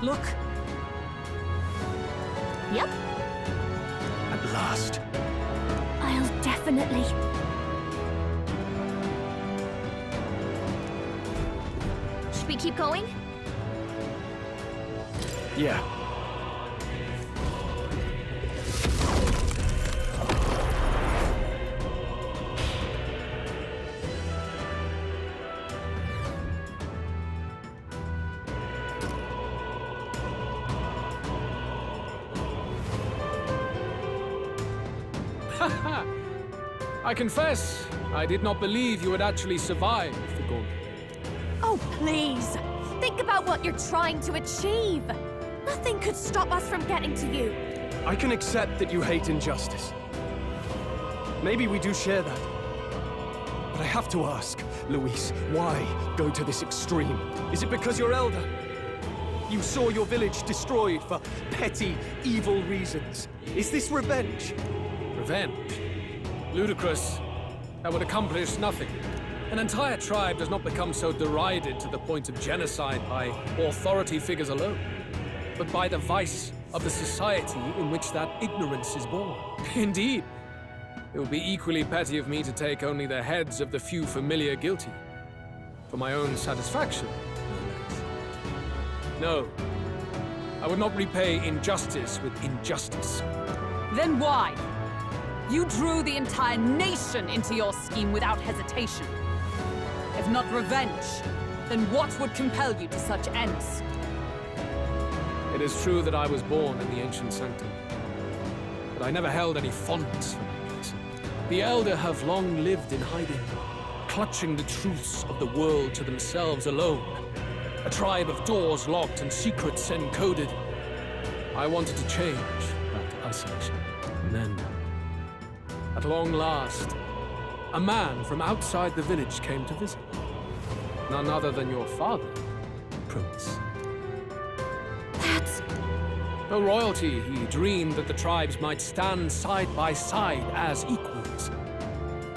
Look. Yep. At last. I'll definitely... Should we keep going? Yeah. I confess, I did not believe you would actually survive the Gorgon. Oh, please! Think about what you're trying to achieve! Nothing could stop us from getting to you! I can accept that you hate injustice. Maybe we do share that. But I have to ask, Luis, why go to this extreme? Is it because you're elder? You saw your village destroyed for petty, evil reasons. Is this revenge? Revenge? Ludicrous. That would accomplish nothing. An entire tribe does not become so derided to the point of genocide by authority figures alone, but by the vice of the society in which that ignorance is born. Indeed, it would be equally petty of me to take only the heads of the few familiar guilty, for my own satisfaction. No, I would not repay injustice with injustice. Then why? You drew the entire nation into your scheme without hesitation. If not revenge, then what would compel you to such ends? It is true that I was born in the ancient sanctum, but I never held any fondness for my place. The Elder have long lived in hiding, clutching the truths of the world to themselves alone. A tribe of doors locked and secrets encoded. I wanted to change that isolation. And then, at long last, a man from outside the village came to visit. None other than your father, Prince. That's... Though royalty, he dreamed that the tribes might stand side by side as equals.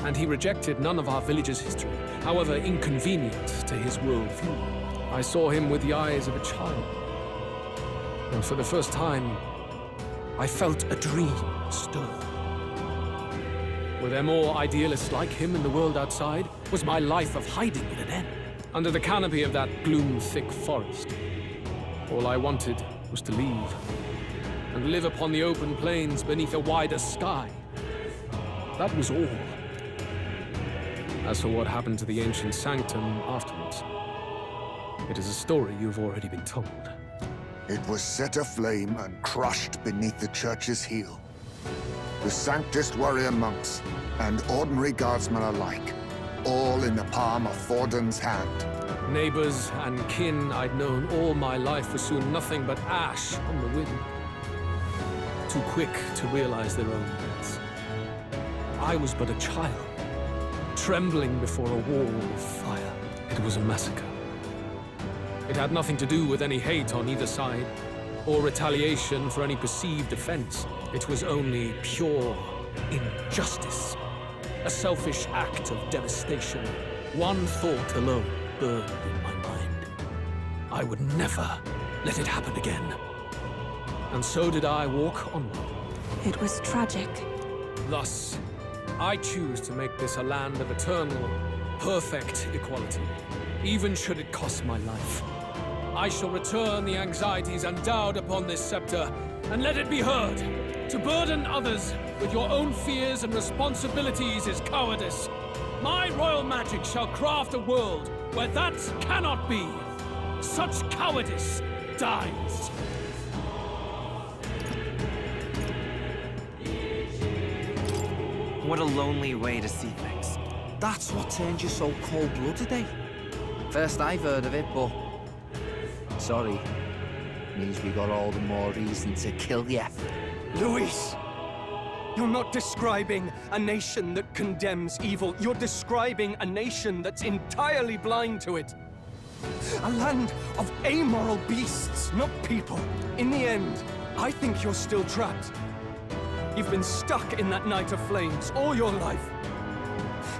And he rejected none of our village's history, however inconvenient to his worldview. I saw him with the eyes of a child. And for the first time, I felt a dream stir. Were there more idealists like him in the world outside? Was my life of hiding at an end? Under the canopy of that gloom-thick forest, all I wanted was to leave, and live upon the open plains beneath a wider sky. That was all. As for what happened to the ancient sanctum afterwards, it is a story you've already been told. It was set aflame and crushed beneath the church's heel. The Sanctist warrior monks and ordinary guardsmen alike, all in the palm of Thordan's hand. Neighbors and kin I'd known all my life were soon nothing but ash on the wind. Too quick to realize their own deaths. I was but a child, trembling before a wall of fire. It was a massacre. It had nothing to do with any hate on either side, or retaliation for any perceived offense. It was only pure injustice. A selfish act of devastation. One thought alone burned in my mind. I would never let it happen again. And so did I walk onward. It was tragic. Thus, I choose to make this a land of eternal, perfect equality, even should it cost my life. I shall return the anxieties endowed upon this scepter, and let it be heard. To burden others with your own fears and responsibilities is cowardice. My royal magic shall craft a world where that cannot be. Such cowardice dies. What a lonely way to see things. That's what turned you so cold-blooded, eh? First I've heard of it, but... Sorry. Means we got all the more reason to kill you. Luis! You're not describing a nation that condemns evil. You're describing a nation that's entirely blind to it. A land of amoral beasts, not people. In the end, I think you're still trapped. You've been stuck in that night of flames all your life.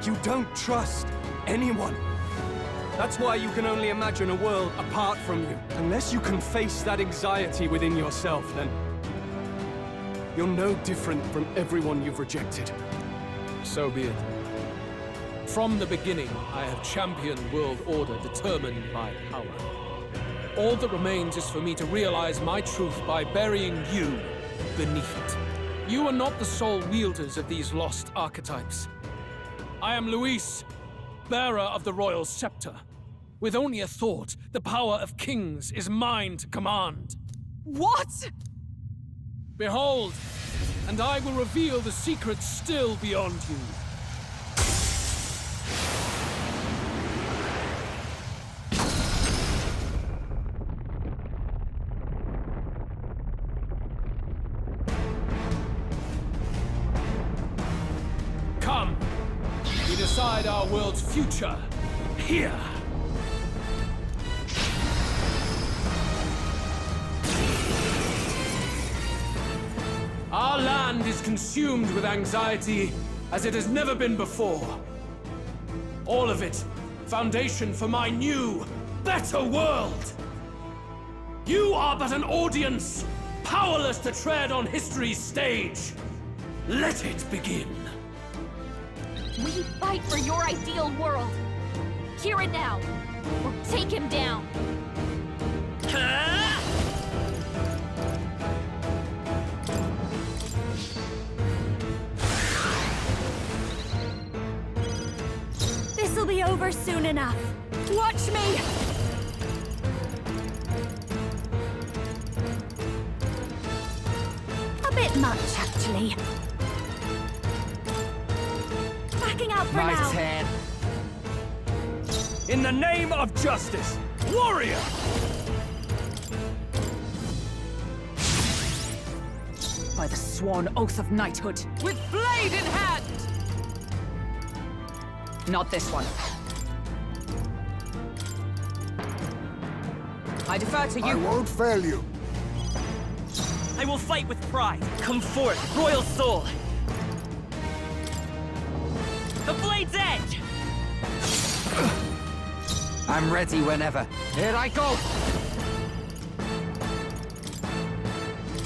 You don't trust anyone. That's why you can only imagine a world apart from you. Unless you can face that anxiety within yourself, then you're no different from everyone you've rejected. So be it. From the beginning, I have championed world order determined by power. All that remains is for me to realize my truth by burying you beneath it. You are not the sole wielders of these lost archetypes. I am Luis, bearer of the royal scepter. With only a thought, the power of kings is mine to command. What? Behold, and I will reveal the secrets still beyond you. Come, we decide our world's future here. Our land is consumed with anxiety as it has never been before. All of it, foundation for my new, better world. You are but an audience, powerless to tread on history's stage. Let it begin. We fight for your ideal world. Hear it now, or take him down. This'll be over soon enough. Watch me! A bit much, actually. Backing out for My now. turn. In the name of justice, warrior! By the sworn oath of knighthood, with blade in hand! Not this one. I defer to I you. won't fail you. I will fight with pride. Come forth, royal soul. The blade's edge! I'm ready whenever. Here I go!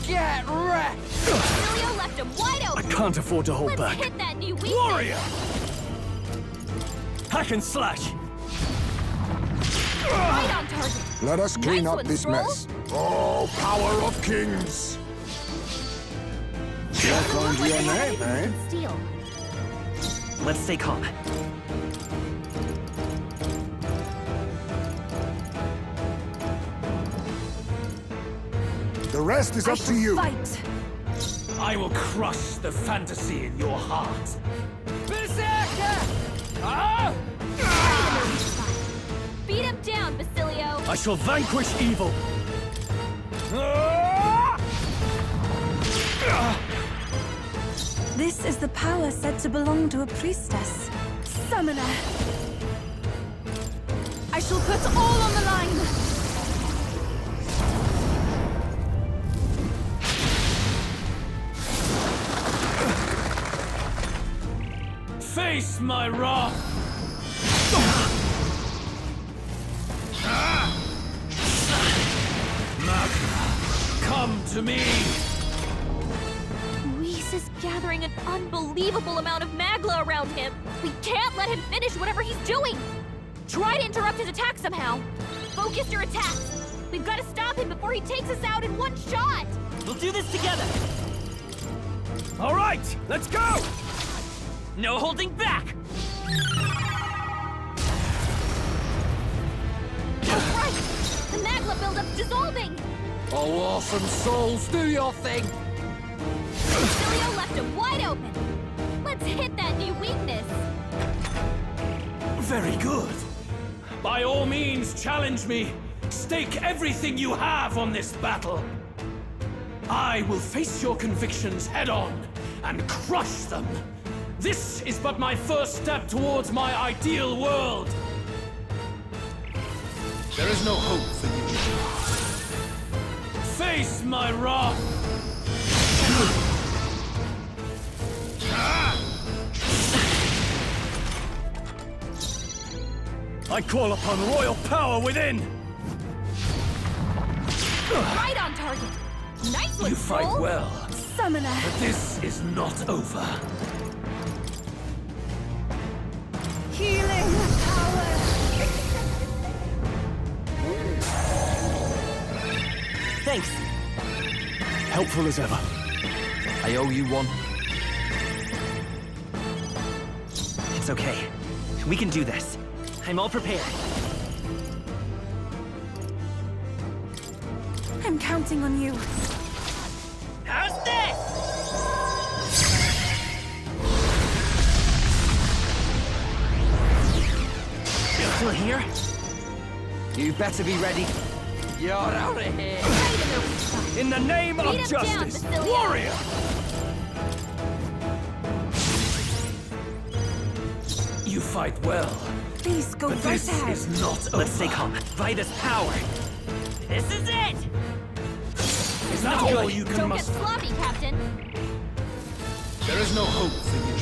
Get wrecked! Emilio left him wide I open. can't afford to hold Let's back. hit that new weakness. Warrior! Hack and slash! Right on target. Let us clean Nice up one, this Stroll. mess. Oh, power of kings! Work on Look like your they have name, anything we eh? can steal. Let's stay calm. The rest is I up to shall you. fight. I will crush the fantasy in your heart. Beat him down, Basilio. I shall vanquish evil! This is the power said to belong to a priestess. Summoner. I shall put all on the line. Face my wrath! Magna, come to me! Luis is gathering an unbelievable amount of Magla around him. We can't let him finish whatever he's doing. Try to interrupt his attack somehow. Focus your attacks. We've got to stop him before he takes us out in one shot. We'll do this together. All right, let's go! No holding back. That's right. The Magla buildup's dissolving. Oh, awesome souls, do your thing! Basilio left him wide open. Let's hit that new weakness. Very good. By all means, challenge me. Stake everything you have on this battle. I will face your convictions head-on and crush them. This is but my first step towards my ideal world. There is no hope for you. Face my wrath. I I call upon royal power within! Right on target. Nice one, You fight Troll. well, Summoner. but this is not over. Healing power. Thanks. Helpful as ever. I owe you one. It's okay. We can do this. I'm all prepared. I'm counting on you. How's this? You're still here? You better be ready. You're out of here. Right in their weak spot. In the name Beat of 'em down, justice, Basilia. warrior! You fight well, Please go but right this ahead. is not over. Let's stay calm. Vitus power. This is it! Is that all you can Don't get muster? sloppy, Captain. There is no hope for you.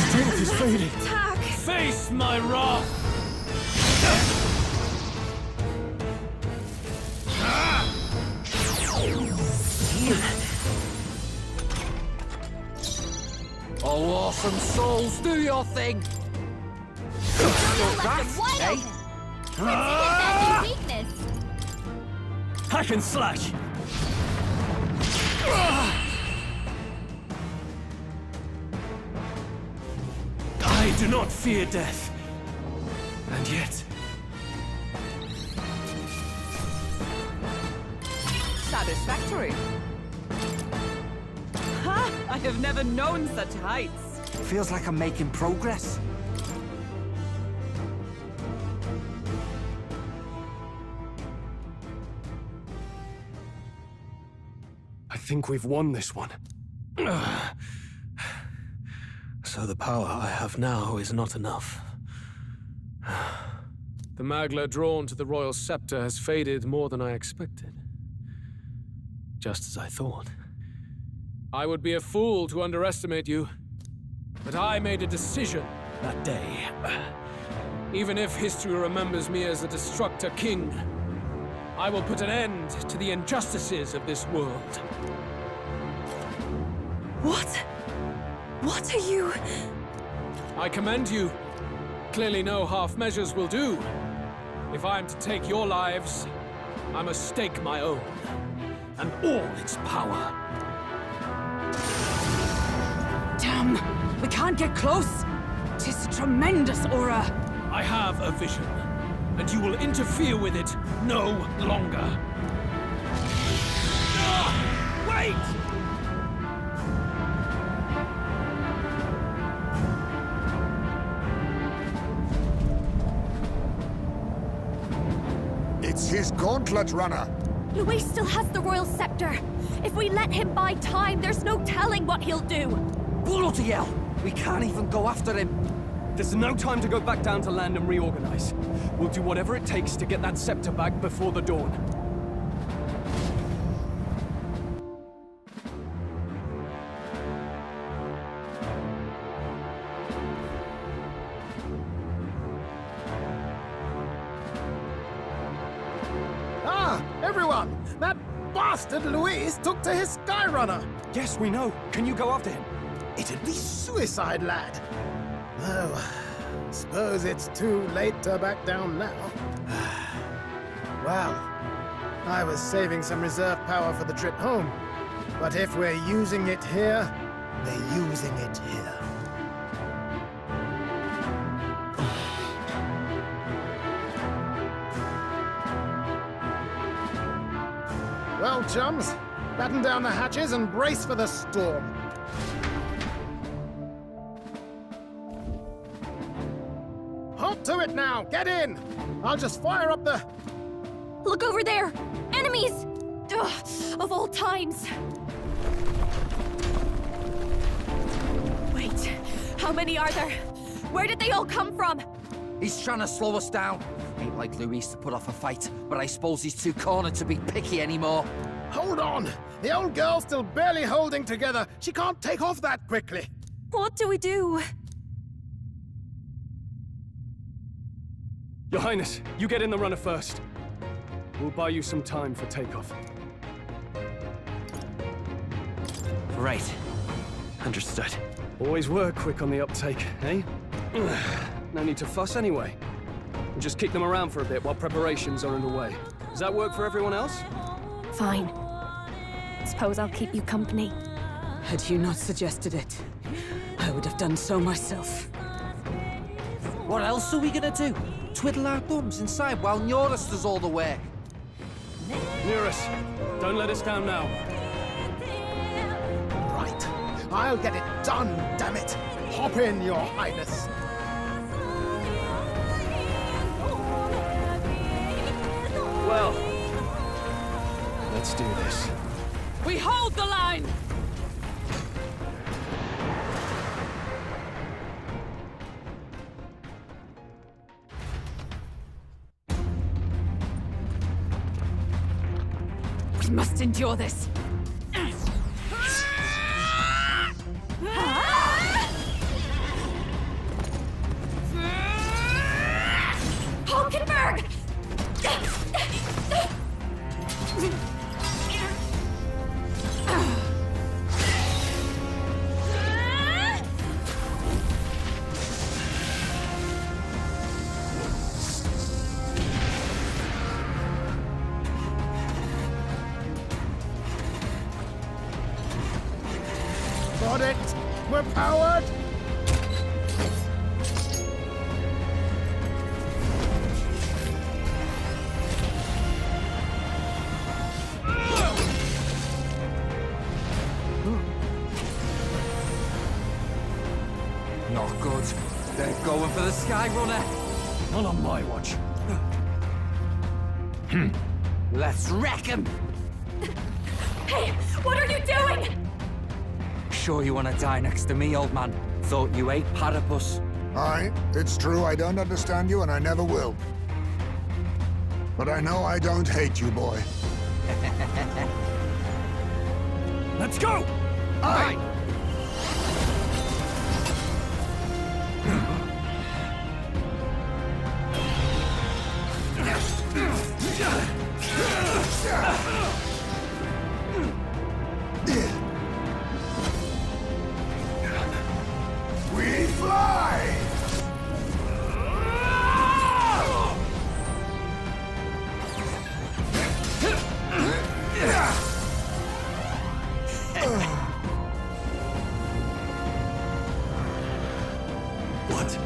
Strength is fading. Attack. Face my wrath! Oh, awesome souls, do your thing. Left That, him wide eh? open. That's his weakness. Hack and slash! I do not fear death. And yet, Satisfactory. Ha! I have never known such heights. Feels like I'm making progress. I think we've won this one. so the power I have now is not enough. The Magla drawn to the royal scepter has faded more than I expected. Just as I thought. I would be a fool to underestimate you, but I made a decision that day. Even if history remembers me as a destructor king, I will put an end to the injustices of this world. What? What are you? I commend you. Clearly no half measures will do. If I am to take your lives, I must stake my own, and all its power. Damn! We can't get close! 'Tis a tremendous aura! I have a vision, and you will interfere with it no longer. Wait! It's his gauntlet runner. Luis still has the royal scepter. If we let him buy time, there's no telling what he'll do. Bloody hell! We can't even go after him. There's no time to go back down to land and reorganize. We'll do whatever it takes to get that scepter back before the dawn. Ah, everyone! That bastard Luis took to his Skyrunner! Yes, we know. Can you go after him? It'd be suicide, lad. Though, suppose it's too late to back down now. Well, I was saving some reserve power for the trip home. But if we're using it here, we're using it here. Well, chums, batten down the hatches and brace for the storm. Halt to it now! Get in! I'll just fire up the... Look over there! Enemies! Ugh, of all times! Wait, how many are there? Where did they all come from? He's trying to slow us down. Ain't like Luis to put off a fight, but I suppose he's too cornered to be picky anymore. Hold on! The old girl's still barely holding together. She can't take off that quickly. What do we do? Your Highness, you get in the runner first. We'll buy you some time for takeoff. Right. Understood. Always were quick on the uptake, eh? No need to fuss anyway. We'll just kick them around for a bit while preparations are underway. Does that work for everyone else? Fine. Suppose I'll keep you company. Had you not suggested it, I would have done so myself. What else are we gonna do? Twiddle our thumbs inside while Neurus does all the work? Neurus, don't let us down now. Right. I'll get it done, damn it! Hop in, Your Highness! Well, let's do this. We hold the line! We must endure this. Hulkenberg! Got it! We're powered! Not good. They're going for the Sky Runner. Not on my watch. Let's wreck him! Hey, what are you doing? Sure you want to die next to me, old man? Thought you ate platypus. Aye, it's true I don't understand you and I never will. But I know I don't hate you, boy. Let's go! Aye! We fly! What?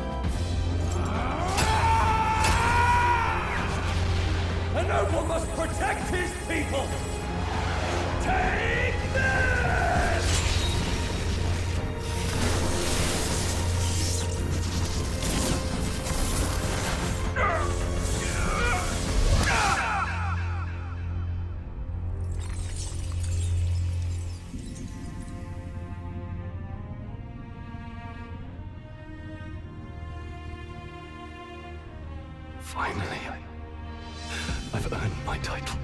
A noble must protect his people! Take this! Finally, I've earned my title.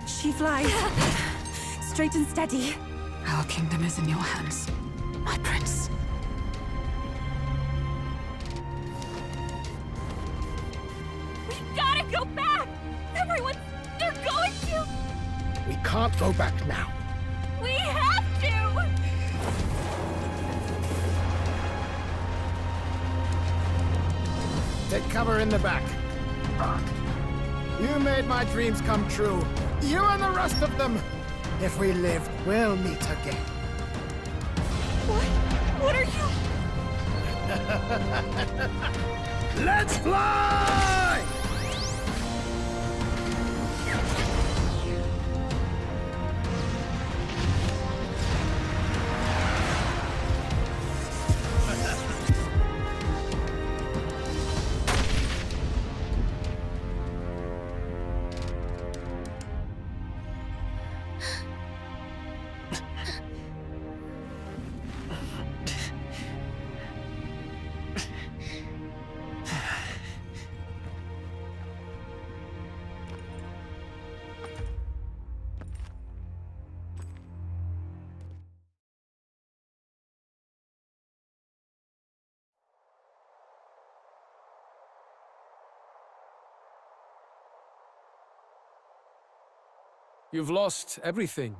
She flies. Straight and steady. Our kingdom is in your hands, my prince. We gotta go back! Everyone, they're going to! We can't go back now. We have to! Take cover in the back. You made my dreams come true. You and the rest of them. If we live, we'll meet again. What are you... Let's fly! You've lost everything,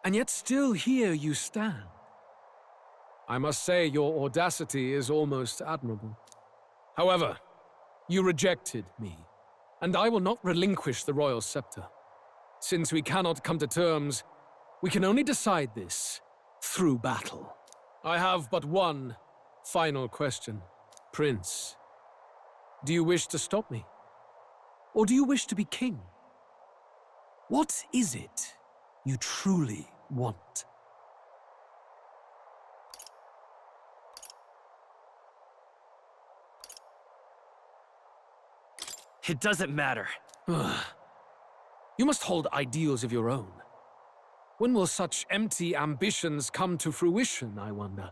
and yet still here you stand. I must say your audacity is almost admirable. However, you rejected me, and I will not relinquish the royal scepter. Since we cannot come to terms, we can only decide this through battle. I have but one final question. Prince, do you wish to stop me? Or do you wish to be king? What is it you truly want? It doesn't matter. You must hold ideals of your own. When will such empty ambitions come to fruition, I wonder?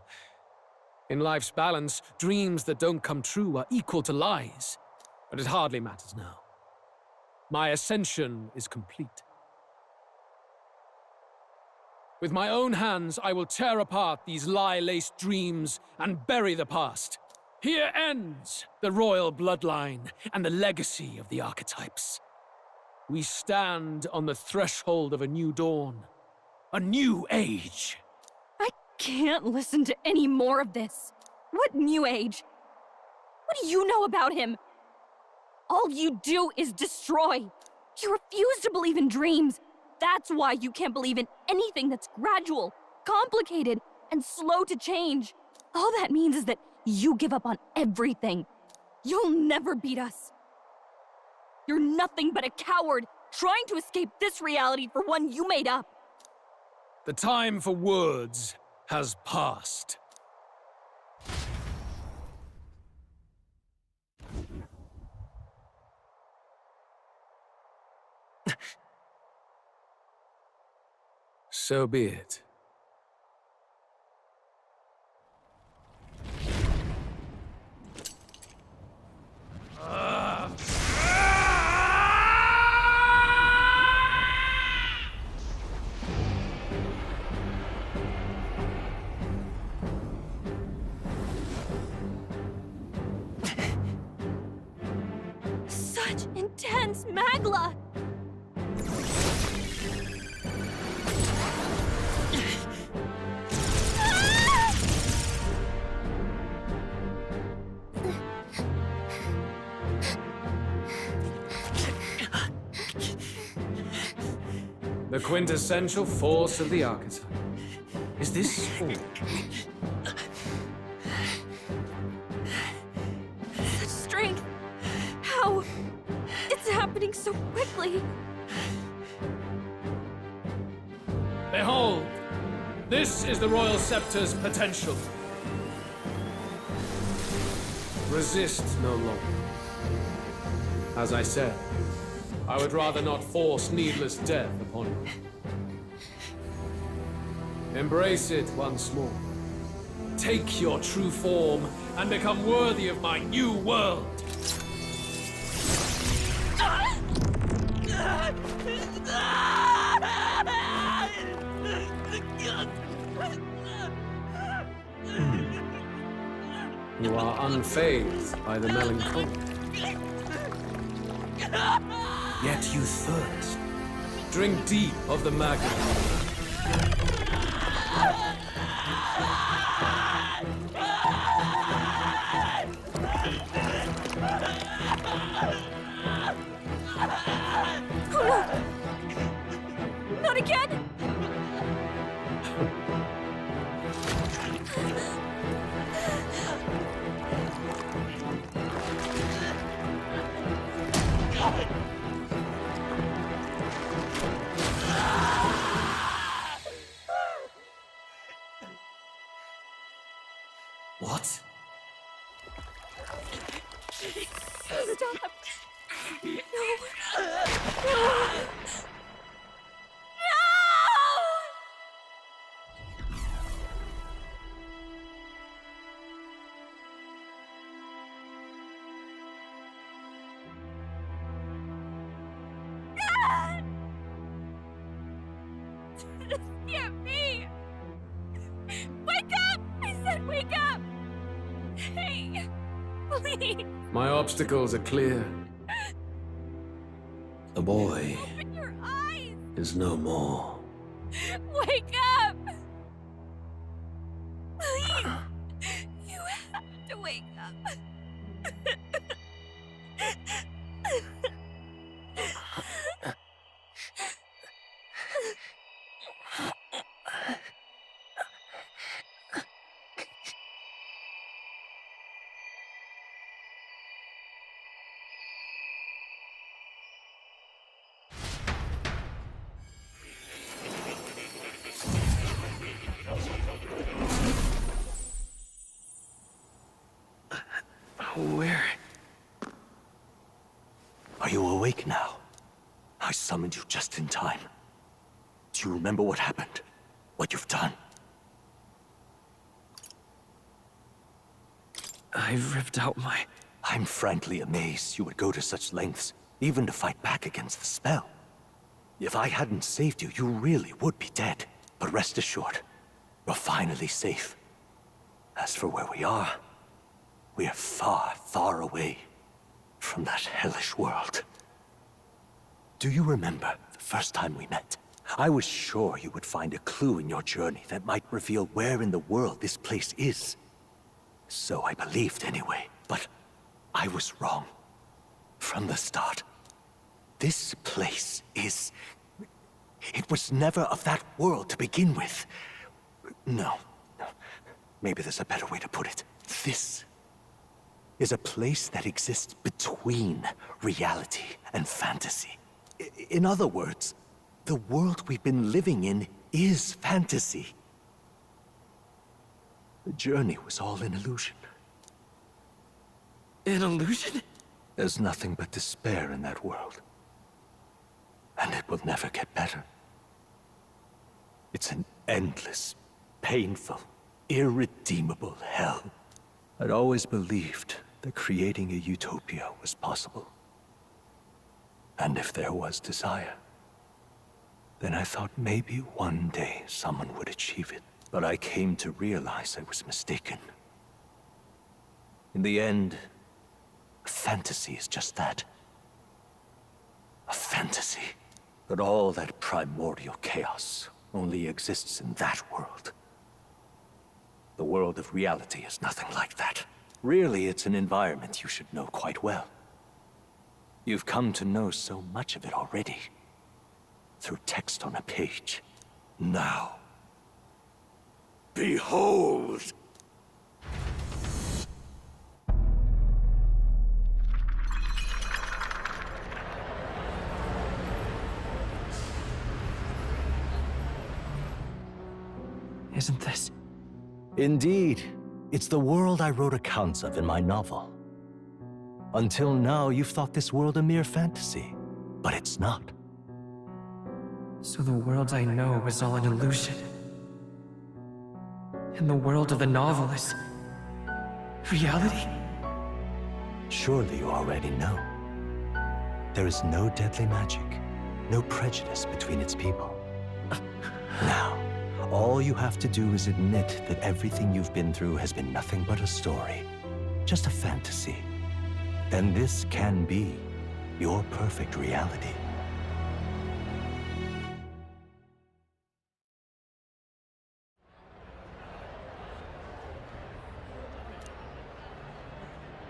In life's balance, dreams that don't come true are equal to lies. But it hardly matters now. My ascension is complete. With my own hands, I will tear apart these lie-laced dreams and bury the past. Here ends the royal bloodline and the legacy of the archetypes. We stand on the threshold of a new dawn, a new age. I can't listen to any more of this. What new age? What do you know about him? All you do is destroy. You refuse to believe in dreams. That's why you can't believe in anything that's gradual, complicated, and slow to change. All that means is that you give up on everything. You'll never beat us. You're nothing but a coward, trying to escape this reality for one you made up. The time for words has passed. So be it. Such intense magla! The quintessential force of the archetype. Is this all? Such strength! How? It's happening so quickly! Behold! This is the Royal Scepter's potential. Resist no longer. As I said, I would rather not force needless death upon you. Embrace it once more. Take your true form and become worthy of my new world. You are unfazed by the melancholy. Yet you thirst. Drink deep of the magma. Not again! What? Stop! No! No! This can't be! Wake up! I said wake up! Hey, please! My obstacles are clear. The boy Open your eyes! is no more. Wake up! Please! You have to wake up. Where? Are you awake now? I summoned you just in time. Do you remember what happened? What you've done? I've ripped out my... I'm frankly amazed you would go to such lengths, even to fight back against the spell. If I hadn't saved you, you really would be dead. But rest assured, you're finally safe. As for where we are, we are far, far away from that hellish world. Do you remember the first time we met? I was sure you would find a clue in your journey that might reveal where in the world this place is. So I believed anyway, but I was wrong. From the start. This place is... It was never of that world to begin with. No. Maybe there's a better way to put it. This is a place that exists between reality and fantasy. In other words, the world we've been living in is fantasy. The journey was all an illusion. An illusion? There's nothing but despair in that world. And it will never get better. It's an endless, painful, irredeemable hell. I'd always believed that creating a utopia was possible. And if there was desire, then I thought maybe one day someone would achieve it. But I came to realize I was mistaken. In the end, a fantasy is just that. A fantasy. But all that primordial chaos only exists in that world. The world of reality is nothing like that. Really, it's an environment you should know quite well. You've come to know so much of it already. Through text on a page. Now, behold! Isn't this? Indeed. It's the world I wrote accounts of in my novel. Until now, you've thought this world a mere fantasy. But it's not. So the world I know is all an illusion. And the world of the novel is... reality? Surely you already know. There is no deadly magic, no prejudice between its people. Now, all you have to do is admit that everything you've been through has been nothing but a story, just a fantasy. Then this can be your perfect reality.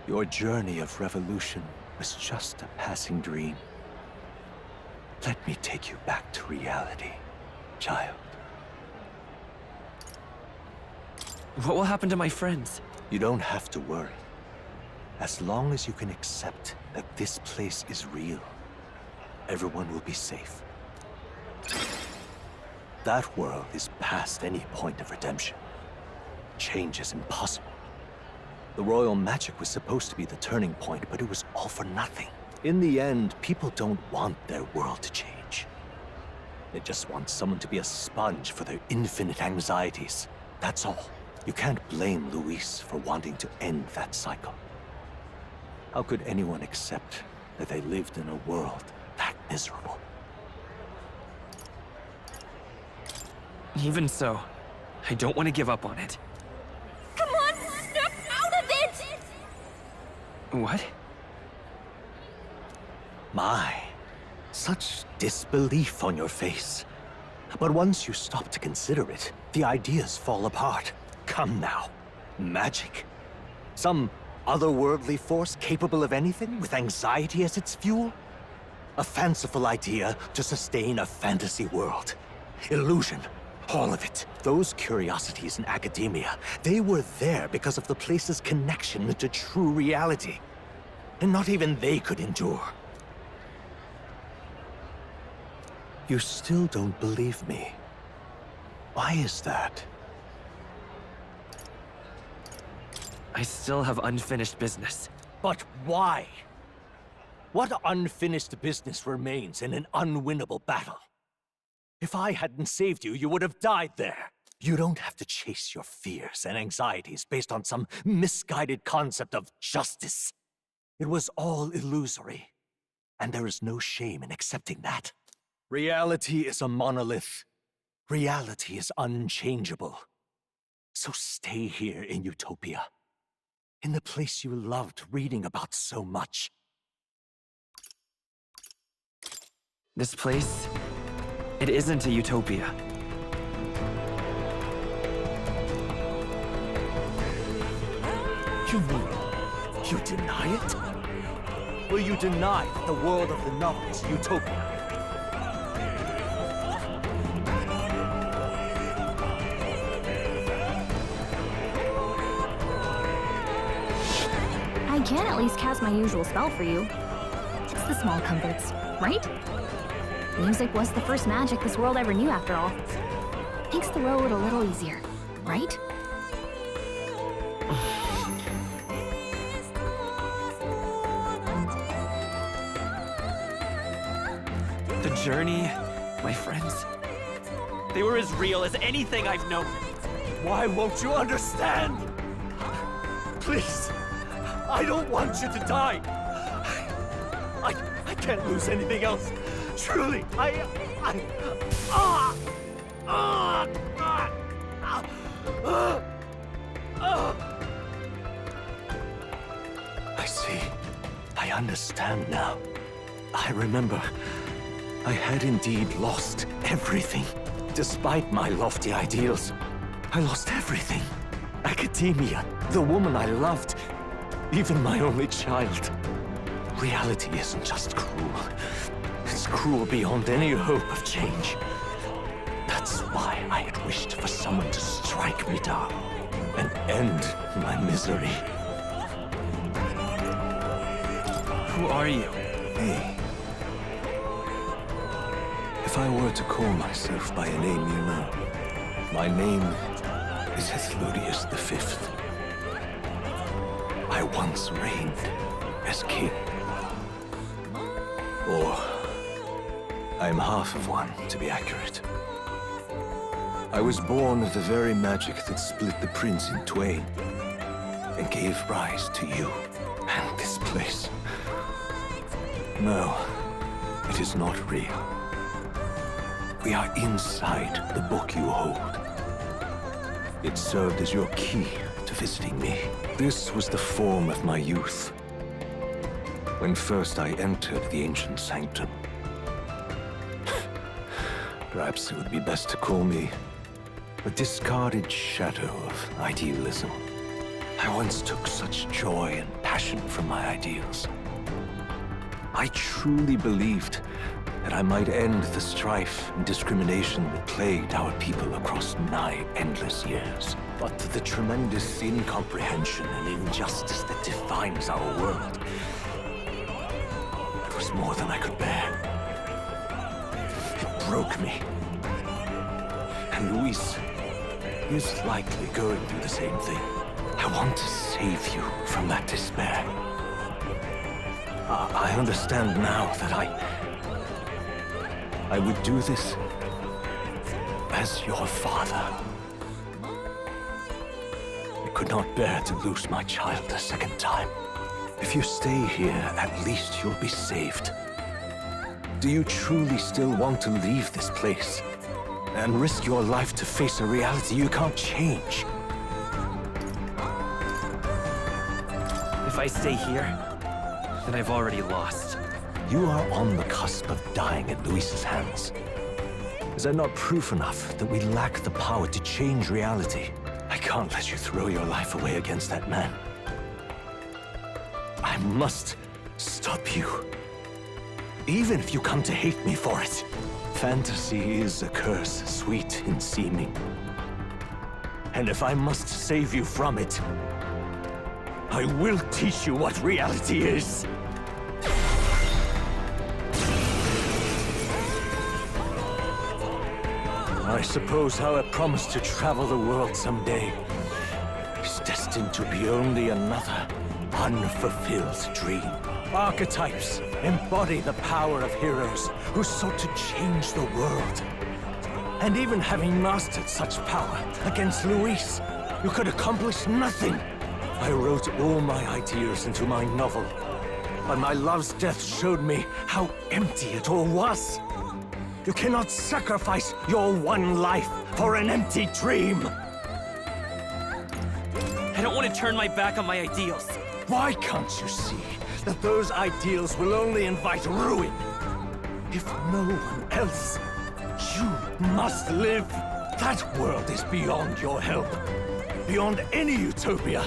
Your journey of revolution was just a passing dream. Let me take you back to reality, child. What will happen to my friends? You don't have to worry. As long as you can accept that this place is real, everyone will be safe. That world is past any point of redemption. Change is impossible. The royal magic was supposed to be the turning point, but it was all for nothing. In the end, people don't want their world to change. They just want someone to be a sponge for their infinite anxieties. That's all. You can't blame Luis for wanting to end that cycle. How could anyone accept that they lived in a world that miserable? Even so, I don't want to give up on it. Come on, snap out of it! What? My, Such disbelief on your face. But once you stop to consider it, the ideas fall apart. Come now. Magic? Some otherworldly force capable of anything, with anxiety as its fuel? A fanciful idea to sustain a fantasy world. Illusion. All of it. Those curiosities in academia, they were there because of the place's connection to true reality. And not even they could endure. You still don't believe me. Why is that? I still have unfinished business. But why? What unfinished business remains in an unwinnable battle? If I hadn't saved you, you would have died there. You don't have to chase your fears and anxieties based on some misguided concept of justice. It was all illusory, and there is no shame in accepting that. Reality is a monolith. Reality is unchangeable. So stay here in Utopia, in the place you loved reading about so much. This place, it isn't a utopia. You mean, you deny it? Will you deny that the world of the novel is utopia? I can at least cast my usual spell for you. It's the small comforts, right? Music was the first magic this world ever knew, after all. Makes the road a little easier, right? The journey, my friends, they were as real as anything I've known. Why won't you understand? Please, I don't want you to die. I can't lose anything else. Truly, I see. I understand now. I remember. I had indeed lost everything. Despite my lofty ideals, I lost everything. Academia, the woman I loved, even my only child. Reality isn't just cruel. It's cruel beyond any hope of change. That's why I had wished for someone to strike me down and end my misery. Who are you? Me. If I were to call myself by a name you know, my name is Hethlodius V. I once reigned as king. Or, I'm half of one, to be accurate. I was born of the very magic that split the prince in twain, and gave rise to you and this place. No, it is not real. We are inside the book you hold. It served as your key to visiting me. This was the form of my youth, when first I entered the ancient sanctum. Perhaps it would be best to call me a discarded shadow of idealism. I once took such joy and passion from my ideals. I truly believed that I might end the strife and discrimination that plagued our people across nigh endless years. But the tremendous incomprehension and injustice that defines our world, it was more than I could bear. It broke me. And Luis is likely going through the same thing. I want to save you from that despair. I understand now that I would do this as your father. I could not bear to lose my child a second time. If you stay here, at least you'll be saved. Do you truly still want to leave this place and risk your life to face a reality you can't change? If I stay here, then I've already lost. You are on the cusp of dying at Luis's hands. Is that not proof enough that we lack the power to change reality? I can't let you throw your life away against that man. I must stop you. Even if you come to hate me for it. Fantasy is a curse, sweet in seeming. And if I must save you from it, I will teach you what reality is. I suppose how I promised to travel the world someday is destined to be only another unfulfilled dream. Archetypes embody the power of heroes who sought to change the world. And even having mastered such power against Luis, you could accomplish nothing. I wrote all my ideas into my novel, but my love's death showed me how empty it all was. You cannot sacrifice your one life for an empty dream. I don't want to turn my back on my ideals. Why can't you see that those ideals will only invite ruin? If no one else, you must live. That world is beyond your help. Beyond any utopia.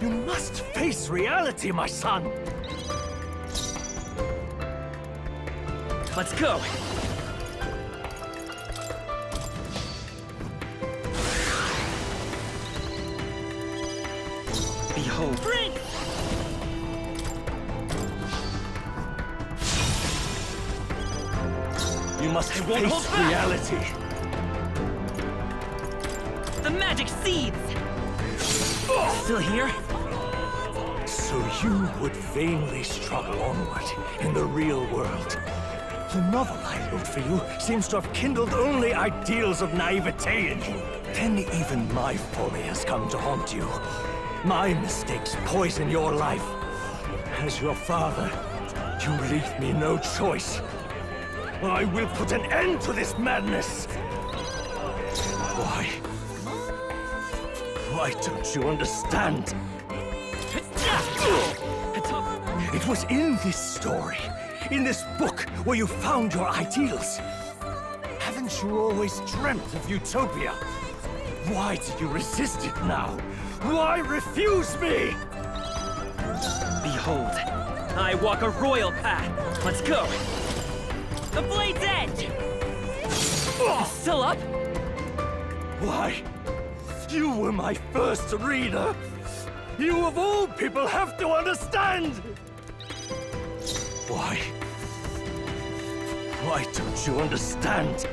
You must face reality, my son. Let's go. Behold. Prince! You must face reality. The magic seeds! Still here? So you would vainly struggle onward in the real world. The novel I wrote for you seems to have kindled only ideals of naivete in you. Then even my folly has come to haunt you. My mistakes poison your life. As your father, you leave me no choice. I will put an end to this madness. Why don't you understand? It was in this story, in this book, where you found your ideals. Haven't you always dreamt of utopia? Why do you resist it now? Why refuse me? Behold, I walk a royal path. Let's go. The Blade's Edge! Still up? Why? You were my first reader. You of all people have to understand. Why don't you understand?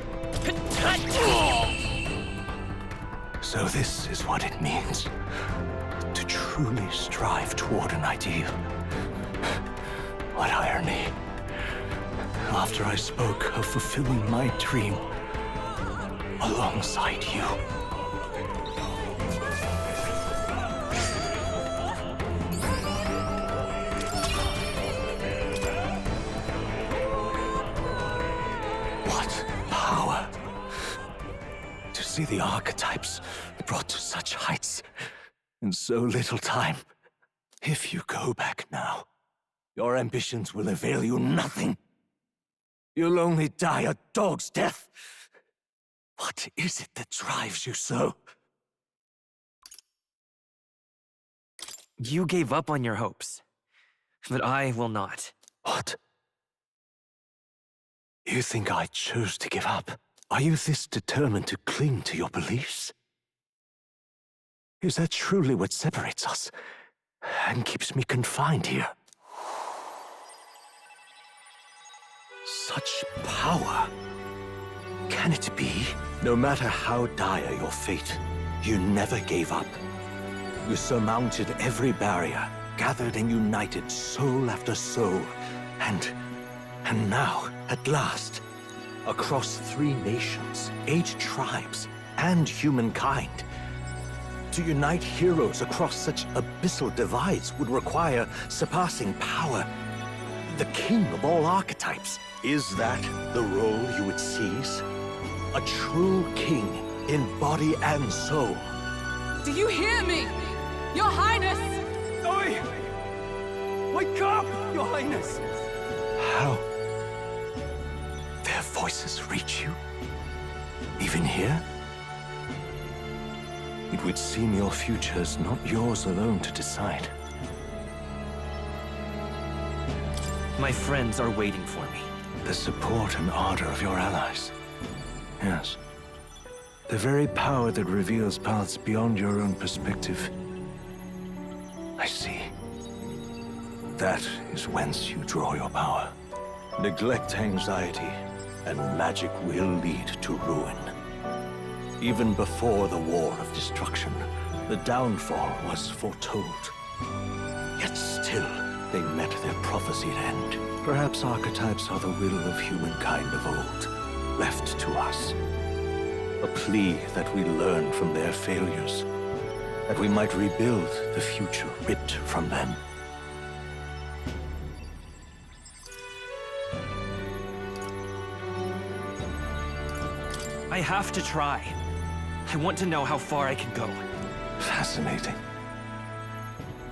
So this is what it means to truly strive toward an ideal. What irony. After I spoke of fulfilling my dream alongside you. What power! To see the archetypes brought to such heights in so little time. If you go back now, your ambitions will avail you nothing. You'll only die a dog's death. What is it that drives you so? You gave up on your hopes, but I will not. What? You think I chose to give up? Are you this determined to cling to your beliefs? Is that truly what separates us and keeps me confined here? Such power. Can it be? No matter how dire your fate, you never gave up. You surmounted every barrier, gathered and united soul after soul, and now, at last, across 3 nations, 8 tribes, and humankind. To unite heroes across such abyssal divides would require surpassing power. The king of all archetypes. Is that the role you would seize? A true king in body and soul. Do you hear me? Your Highness! Oi! Wake up, Your Highness! How? Their voices reach you? Even here? It would seem your future is not yours alone to decide. My friends are waiting for me. The support and ardor of your allies. Yes. The very power that reveals paths beyond your own perspective. I see. That is whence you draw your power. Neglect anxiety, and magic will lead to ruin. Even before the War of Destruction, the downfall was foretold. Yet still, they met their prophesied end. Perhaps archetypes are the will of humankind of old, left to us. A plea that we learn from their failures, that we might rebuild the future ripped from them. I have to try. I want to know how far I can go. Fascinating.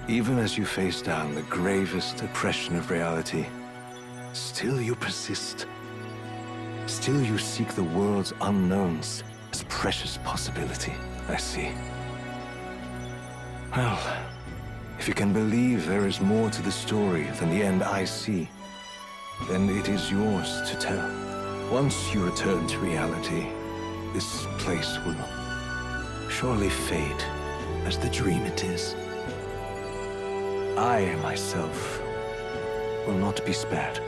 Even as you face down the gravest oppression of reality, still you persist. Still you seek the world's unknowns as precious possibility. I see. Well, if you can believe there is more to the story than the end I see, then it is yours to tell. Once you return to reality, this place will surely fade as the dream it is. I, myself, will not be spared.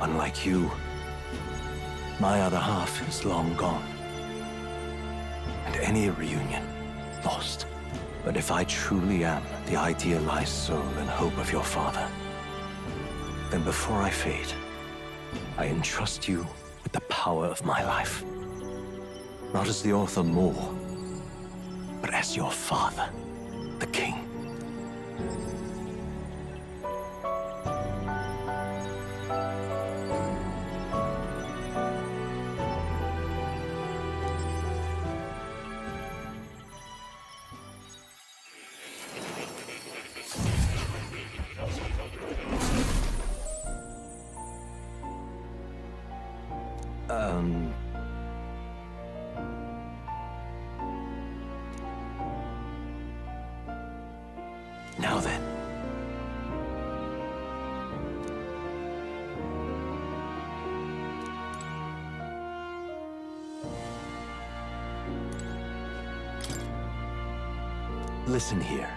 Unlike you, my other half is long gone. And any reunion, lost. But if I truly am the idealized soul and hope of your father, then before I fade, I entrust you with the power of my life. Not as the Author Moore, but as your father, the king. Now then. Listen here.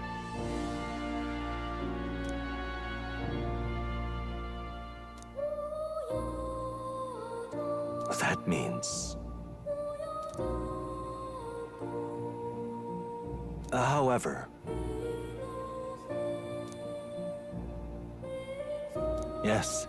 That means... However... Yes.